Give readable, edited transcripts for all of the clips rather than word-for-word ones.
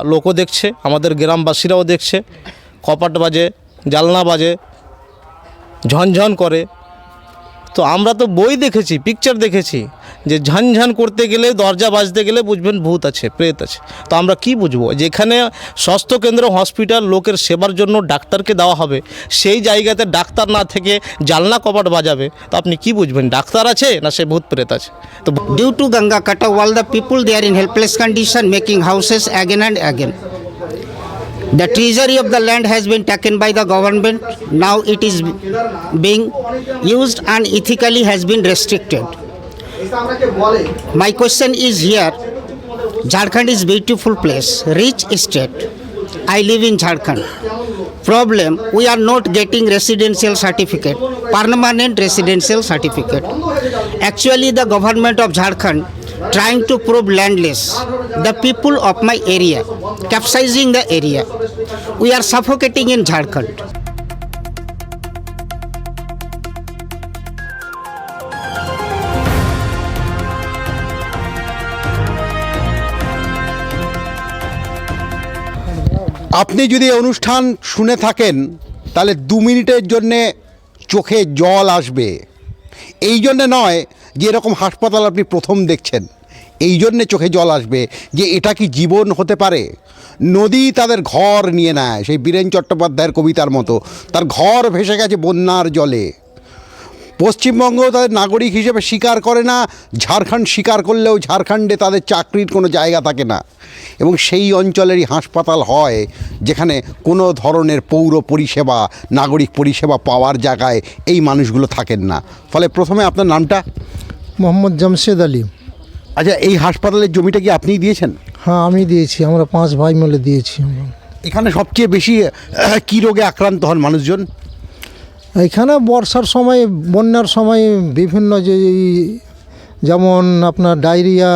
লোকও দেখছে, আমাদের গ্রামবাসীরাও দেখছে, কপাট বাজে, জালনা বাজে, ঝনঝন করে। তো আমরা তো বই দেখেছি, পিকচার দেখেছি যে ঝনঝন করতে গেলে, দরজা বাজতে গেলে বুঝবেন ভূত আছে, প্রেত আছে। তো আমরা কি বুঝবো? যেখানে স্বাস্থ্যকেন্দ্র, হসপিটাল, লোকের সেবার জন্য ডাক্তারকে দেওয়া হবে, সেই জায়গাতে ডাক্তার না থেকে জালনা কপাট বাজাবে, তো আপনি কি বুঝবেন ডাক্তার আছে না সে ভূত প্রেত আছে? তো Due to Ganga Kata, all the people they are in helpless condition, making houses again and again. The treasury of the land has been taken by the government. Now it is being used unethically, has been restricted. My question is here, Jharkhand is beautiful place, rich state. I live in Jharkhand. Problem, we are not getting residential certificate, permanent residential certificate. Actually, the government of Jharkhand trying to prove landless the people of my area, capsizing the area. We are suffocating in Jharkhand. আপনি যদি এই অনুষ্ঠান শুনে থাকেন তাহলে 2 মিনিটের জন্যে চোখে জল আসবে। এই জন্যে নয় যে এরকম হাসপাতাল আপনি প্রথম দেখছেন, এই জন্যে চোখে জল আসবে যে এটা কি জীবন হতে পারে। নদী তাদের ঘর নিয়ে নেয়, সেই বীরেন চট্টোপাধ্যায়ের কবিতার মতো, তার ঘর ভেসে গেছে বন্যার জলে। পশ্চিমবঙ্গ তাদের নাগরিক হিসেবে স্বীকার করে না, ঝাড়খণ্ড স্বীকার করলেও ঝাড়খণ্ডে তাদের চাকরির কোনো জায়গা থাকে না, এবং সেই অঞ্চলেরই হাসপাতাল হয় যেখানে কোনো ধরনের পৌর পরিষেবা, নাগরিক পরিষেবা পাওয়ার জায়গায় এই মানুষগুলো থাকেন না। ফলে প্রথমে আপনার নামটা? মোহাম্মদ জামশেদ আলী। আচ্ছা, এই হাসপাতালের জমিটা কি আপনিই দিয়েছেন? হ্যাঁ, আমি দিয়েছি, আমরা 5 ভাই মিলে দিয়েছি। এখানে সবচেয়ে বেশি কী রোগে আক্রান্ত হন মানুষজন? এখানে বর্ষার সময়, বন্যার সময় বিভিন্ন যেমন আপনার ডায়রিয়া,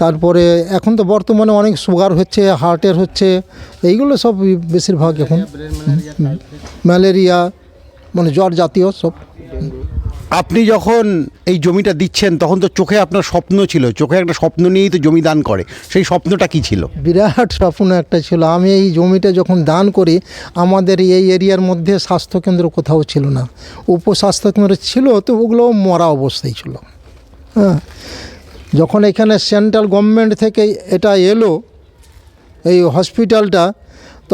তারপরে এখন তো বর্তমানে অনেক সুগার হচ্ছে, হার্টের হচ্ছে, এইগুলো সব বেশিরভাগ এখন ম্যালেরিয়া, মানে জ্বর জাতীয় সব। আপনি যখন এই জমিটা দিচ্ছেন তখন তো চোখে আপনার স্বপ্ন ছিল, চোখে একটা স্বপ্ন নিয়েই তো জমি দান করে, সেই স্বপ্নটা কী ছিল? বিরাট স্বপ্ন একটা ছিল। আমি এই জমিটা যখন দান করি, আমাদের এই এরিয়ার মধ্যে স্বাস্থ্যকেন্দ্র কোথাও ছিল না, উপস্বাস্থ্যকেন্দ্র ছিল তো ওগুলো মরা অবস্থায় ছিল। হ্যাঁ, যখন এখানে সেন্ট্রাল গভর্নমেন্ট থেকে এটা এলো এই হসপিটালটা,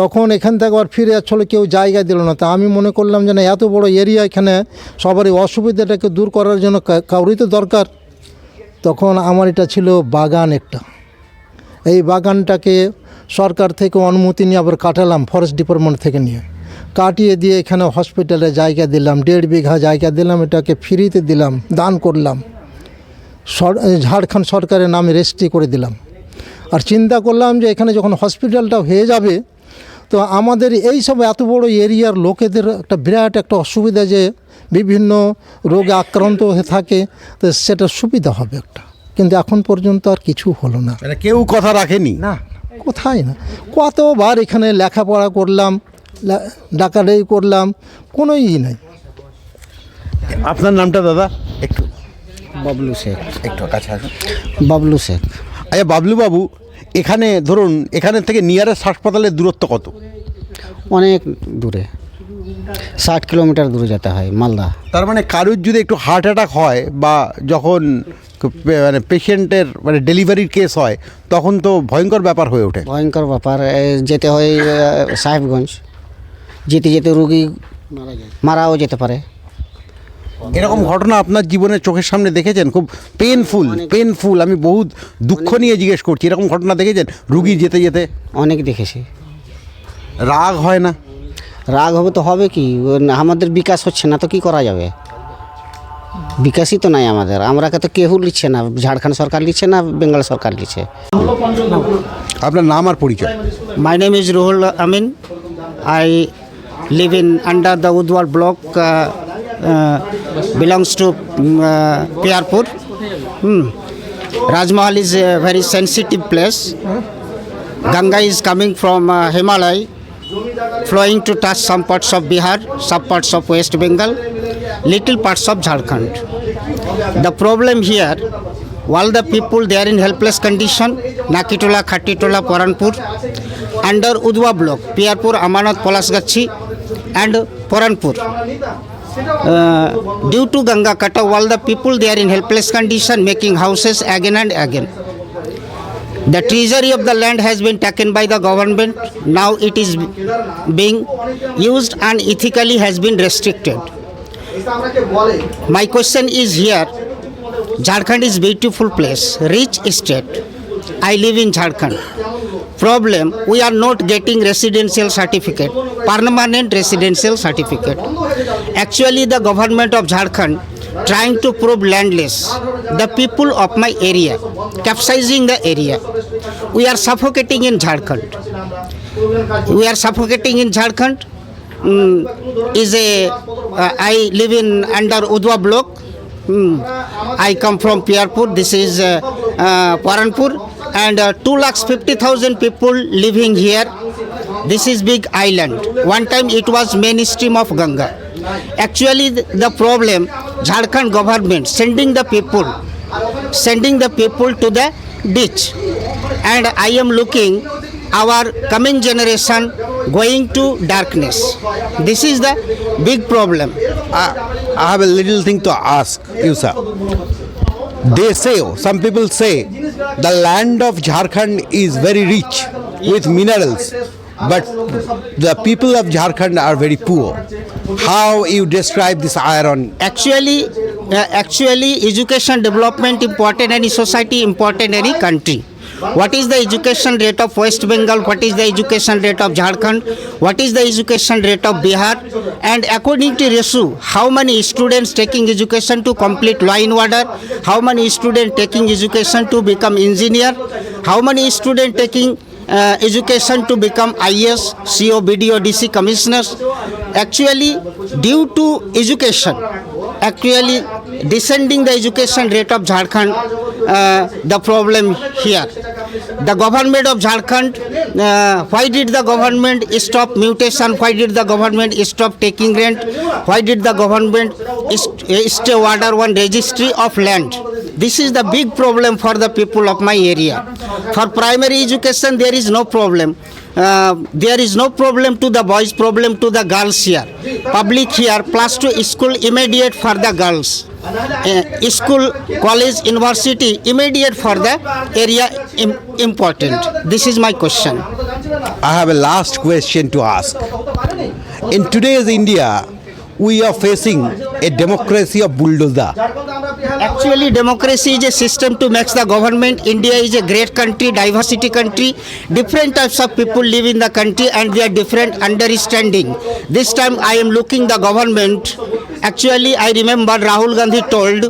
তখন এখান থেকে আবার ফিরে আসলে কেউ জায়গা দিল না। তা আমি মনে করলাম যে না, এত বড় এরিয়া, এখানে সবারই অসুবিধাটাকে দূর করার জন্য কাউরই তো দরকার। তখন আমার এটা ছিল বাগান একটা, এই বাগানটাকে সরকার থেকে অনুমতি নিয়ে আবার কাটালাম, ফরেস্ট ডিপার্টমেন্ট থেকে নিয়ে কাটিয়ে দিয়ে এখানে হসপিটালে জায়গা দিলাম, 1.5 বিঘা জায়গা দিলাম, এটাকে ফ্রিতে দিলাম, দান করলাম, ঝাড়খণ্ড সরকারের নামে রেজিস্ট্রি করে দিলাম। আর চিন্তা করলাম যে এখানে যখন হসপিটালটা হয়ে যাবে, তো আমাদের এই সব এত বড় এরিয়ার লোকেদের একটা বিরাট একটা অসুবিধা, যে বিভিন্ন রোগে আক্রান্ত হয়ে থাকে, তো সেটা সুবিধা হবে একটা। কিন্তু এখন পর্যন্ত আর কিছু হলো না, কেউ কথা রাখেনি। না, কোথায় না, কতবার এখানে লেখাপড়া করলাম, ডাকাডাকি করলাম, কোনো নাই। আপনার নামটা দাদা? একটু Bablu Sheikh. একটু কাছে আসুন। Bablu Sheikh. আচ্ছা বাবলু বাবু, এখানে ধরুন এখানের থেকে নিয়ারেস্ট হাসপাতালের দূরত্ব কত? অনেক দূরে, 60 কিলোমিটার দূরে যেতে হয়, মালদা। তার মানে কারুর যদি একটু হার্ট অ্যাটাক হয় বা যখন মানে পেশেন্টের মানে ডেলিভারির কেস হয়, তখন তো ভয়ঙ্কর ব্যাপার হয়ে ওঠে। ভয়ঙ্কর ব্যাপার, যেতে হয় সাহেবগঞ্জ, যেতে যেতে রুগী মারাও যেতে পারে। এরকম ঘটনা আপনার জীবনে চোখের সামনে দেখেছেন? খুব পেনফুল। আমি বহুত দুঃখ নিয়ে জিজ্ঞেস করছি, এরকম ঘটনা দেখেছেন রুগী যেতে যেতে? অনেক দেখেছি। রাগ হয় না? রাগ হবে তো হবে কি, আমাদের বিকাশ হচ্ছে না তো কি করা যাবে? বিকাশই তো নাই আমাদের, আমরাকে তো কেউ নিচ্ছে না, ঝাড়খণ্ড সরকার নিচ্ছে না, বেঙ্গল সরকার নিচ্ছে। আপনার নাম আর পরিচয়? My name is Ruhul Amin. I live in under the Udwal block, belongs to Piarpur. Rajmahal is a very sensitive place. Ganga is coming from Himalaya, flowing to touch some parts of Bihar, some parts of West Bengal, little parts of Jharkhand. The problem here, all the people they are in helpless condition. Nakitola, Khatitola, Paranpur, under Udwa block, Piarpur, Amanat, Palasgachi, and Paranpur. Due to Ganga cut off, all the people they are in helpless condition, making houses again and again. The treasury of the land has been taken by the government. Now it is being used and ethically has been restricted. My question is here, Jharkhand is beautiful place, rich state. I live in Jharkhand. Problem, we are not getting residential certificate, permanent residential certificate. Actually, the government of Jharkhand trying to prove landless the people of my area, capsizing the area. We are suffocating in Jharkhand. We are suffocating in Jharkhand. I live in under Udwa block. I come from Piarpur. This is Paranpur, and 250,000 people living here. This is big island. One time it was main stream of Ganga. Actually, the problem, Jharkhand government sending the people to the ditch, and I am looking our coming generation going to darkness. This is the big problem. I have a little thing to ask you, sir. They say, some people say, the land of Jharkhand is very rich with minerals, but the people of Jharkhand are very poor. How you describe this iron? Actually, education development important any society, important any country. What is the education rate of West Bengal? What is the education rate of Jharkhand? What is the education rate of Bihar? And according to ratio, how many students taking education to complete law and order? How many students taking education to become engineer? How many students taking education to become IS, CO, BDO, DC commissioners? Actually, due to education, actually descending the education rate of Jharkhand, the problem here. The government of Jharkhand, why did the government stop mutation? Why did the government stop taking rent? Why did the government stay order one registry of land? This is the big problem for the people of my area. For primary education, there is no problem. There is no problem to the boys, problem to the girls here. Public here, +2 school immediate for the girls. School, college, university immediate for the area important. This is my question. I have a last question to ask. In today's India, we are facing a democracy of bulldozer. Actually, democracy is a system to make the government. India is a great country, diversity country. Different types of people live in the country and they are different understanding. This time I am looking the government. Actually, I remember Rahul Gandhi told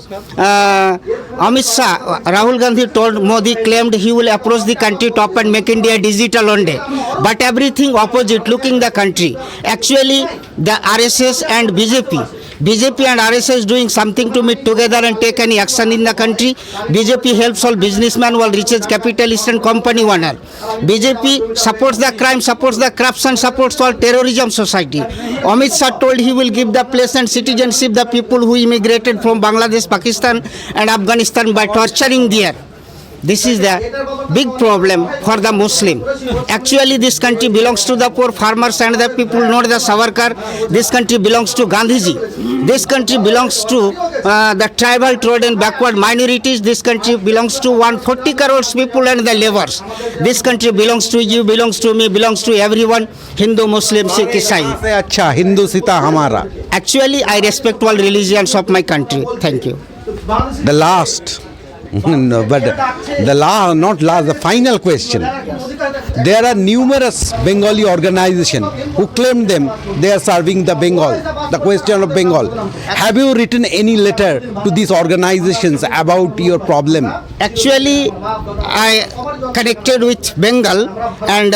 Amit Shah, Rahul Gandhi told Modi claimed he will approach the country top and make India digital one day. But everything opposite looking the country. Actually, the RSS and BJP and RSS doing something to meet together and take any action in the country. BJP helps all businessmen while reaches capitalist and company owner. BJP supports the crime, supports the corruption, supports all terrorism society. Amit Shah told he will give the place and citizenship the people who immigrated from Bangladesh, Pakistan and Afghanistan by torturing there. This is the big problem for the Muslim. Actually, this country belongs to the poor farmers and the people, not the Savarkar. This country belongs to Gandhiji. This country belongs to the tribal, trodden, backward minorities. This country belongs to 140 crores people and the laborers. This country belongs to you, belongs to me, belongs to everyone, Hindu, Muslim, Sikh, Isai. अच्छा हिंदू सीता हमारा. Actually, I respect all religions of my country. Thank you. The last, no, but the not last, the final question. There are numerous Bengali organizations who claim them they are serving the Bengal, the question of Bengal. Have you written any letter to these organizations about your problem? Actually, I connected with Bengal and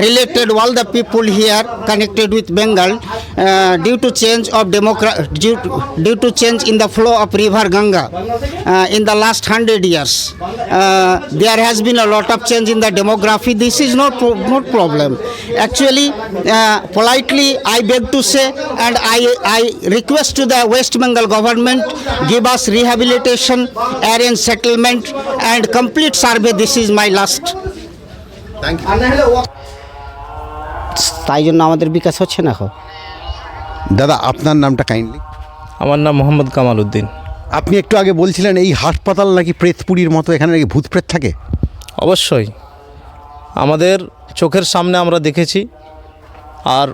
related all the people here connected with Bengal due to change of due to change in the flow of river Ganga in the last 100 years. There has been a lot of change in the demography. This is not problem. Actually, politely I beg to say and I request to the West Bengal government give us rehabilitation, arrange settlement and complete survey. This is my last. তাই জন্য আমাদের বিকাশ হচ্ছে না এখন। দাদা আপনার নামটা kindly. আমার নাম মোহাম্মদ কামাল উদ্দিন। আপনি একটু আগে বলছিলেন এই হাসপাতাল নাকি প্রেতপুরীর মতো, এখানে নাকি ভূত প্রেত থাকে। অবশ্যই আমাদের চোখের সামনে আমরা দেখেছি, আর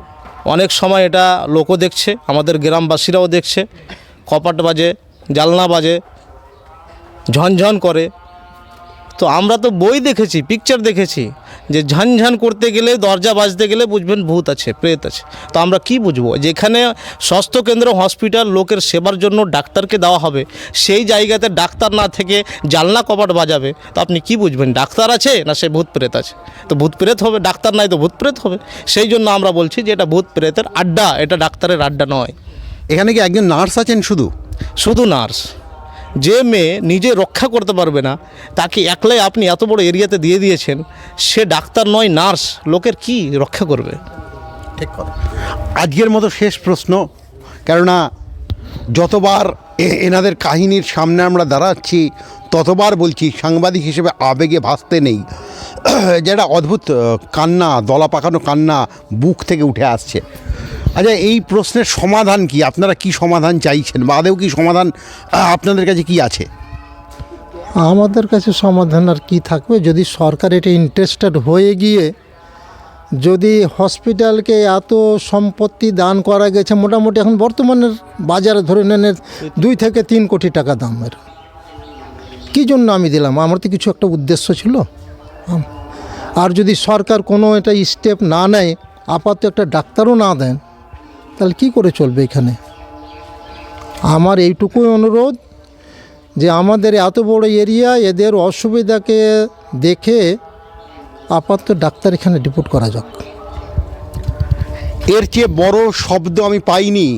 অনেক সময় এটা লোকও দেখছে, আমাদের গ্রামবাসীরাও দেখছে। কপাট বাজে, জালনা বাজে, ঝনঝন করে। তো আমরা তো বই দেখেছি, পিকচার দেখেছি যে ঝনঝন করতে গেলে, দরজা বাজতে গেলে বুঝবেন ভূত আছে, প্রেত আছে। তো আমরা কি বুঝবো? যেখানে স্বাস্থ্যকেন্দ্র, হসপিটাল, লোকের সেবার জন্য ডাক্তারকে দেওয়া হবে, সেই জায়গাতে ডাক্তার না থেকে জানলা কপাট বাজাবে, তো আপনি কি বুঝবেন ডাক্তার আছে না সে ভূত প্রেত আছে? তো ভূত প্রেত হবে, ডাক্তার নাই তো ভূত প্রেত হবে। সেই জন্য আমরা বলছি যে এটা ভূত প্রেতের আড্ডা, এটা ডাক্তারের আড্ডা নয়। এখানে কি একজন নার্স আছেন শুধু নার্স? যে মেয়ে নিজে রক্ষা করতে পারবে না, তাকে একলাই আপনি এত বড় এরিয়াতে দিয়ে দিয়েছেন, সে ডাক্তার নয়, নার্স, লোকের কি রক্ষা করবে? ঠিক কথা। আজকের মতো শেষ প্রশ্ন, কেননা যতবার এনাদের কাহিনীর সামনে আমরা দাঁড়াচ্ছি ততবার বলছি সাংবাদিক হিসেবে আবেগে ভাসতে নেই। যেটা অদ্ভুত কান্না, দলা পাকানো কান্না বুক থেকে উঠে আসছে। আচ্ছা, এই প্রশ্নের সমাধান কি? আপনারা কি সমাধান চাইছেন, বা আদেও কি সমাধান আপনাদের কাছে কি আছে? আমাদের কাছে সমাধান আর কি থাকবে, যদি সরকার এটা ইন্টারেস্টেড হয়ে গিয়ে যদি হসপিটালকে এত সম্পত্তি দান করা গেছে, মোটামুটি এখন বর্তমানের বাজারে ধরে নেন 2 থেকে 3 কোটি টাকা দামের। কী জন্য আমি দিলাম? আমার তো কিছু একটা উদ্দেশ্য ছিল। আর যদি সরকার কোনো এটা স্টেপ না নেয়, আপাতত একটা ডাক্তারও না দেন, তাহলে কী করে চলবে এখানে? আমার এইটুকুই অনুরোধ যে আমাদের এত বড় এরিয়া, এদের অসুবিধাকে দেখে আপাতত ডাক্তার এখানে ডিপুট করা যাক। এর চেয়ে বড় শব্দ আমি পাইনি।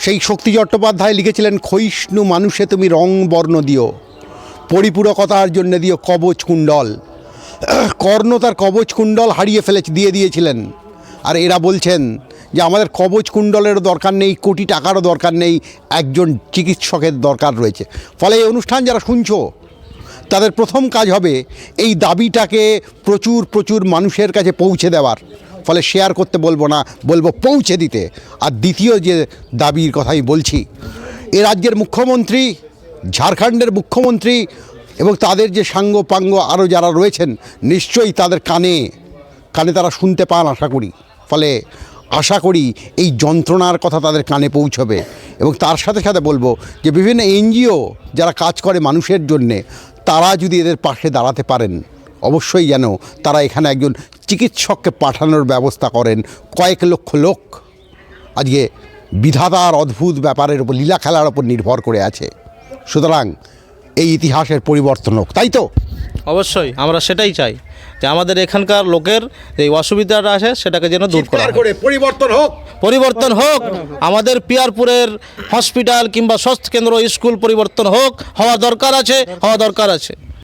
সেই শক্তি চট্টোপাধ্যায় লিখেছিলেন, ক্ষয়িষ্ণু মানুষে তুমি রং বর্ণ দিও, পরিপূরকতার জন্য দিও কবচ কুণ্ডল। কর্ণ তার কবচ কুণ্ডল হারিয়ে দিয়ে দিয়েছিলেন। আর এরা বলছেন যে আমাদের কবচ কুণ্ডলেরও দরকার নেই, কোটি টাকারও দরকার নেই, একজন চিকিৎসকের দরকার রয়েছে। ফলে এই অনুষ্ঠান যারা শুনছো, তাদের প্রথম কাজ হবে এই দাবিটাকে প্রচুর মানুষের কাছে পৌঁছে দেওয়ার। ফলে শেয়ার করতে বলবো না, বলবো পৌঁছে দিতে। আর দ্বিতীয় যে দাবির কথাই বলছি, এ রাজ্যের মুখ্যমন্ত্রী, ঝাড়খণ্ডের মুখ্যমন্ত্রী এবং তাদের যে সাঙ্গ পাঙ্গ আরও যারা রয়েছেন, নিশ্চয়ই তাদের কানে তারা শুনতে পান আশা করি। ফলে আশা করি এই যন্ত্রণার কথা তাদের কানে পৌঁছবে। এবং তার সাথে সাথে বলবো যে বিভিন্ন এনজিও যারা কাজ করে মানুষের জন্যে, তারা যদি এদের পাশে দাঁড়াতে পারেন, অবশ্যই যেন তারা এখানে একজন চিকিৎসককে পাঠানোর ব্যবস্থা করেন। কয়েক লক্ষ লোক আজকে বিধাতার অদ্ভুত ব্যাপারের উপর, লীলা খেলার উপর নির্ভর করে আছে। সুতরাং এই ইতিহাসের পরিবর্তন হোক, তাই তো? অবশ্যই আমরা সেটাই চাই যে আমাদের এখানকার লোকের যে অসুবিধাটা আছে সেটাকে যেন দূর করা হয়। পরিবর্তন হোক। আমাদের পিয়ারপুরের হসপিটাল কিংবা স্বাস্থ্য কেন্দ্র, স্কুল পরিবর্তন হোক, হওয়া দরকার আছে।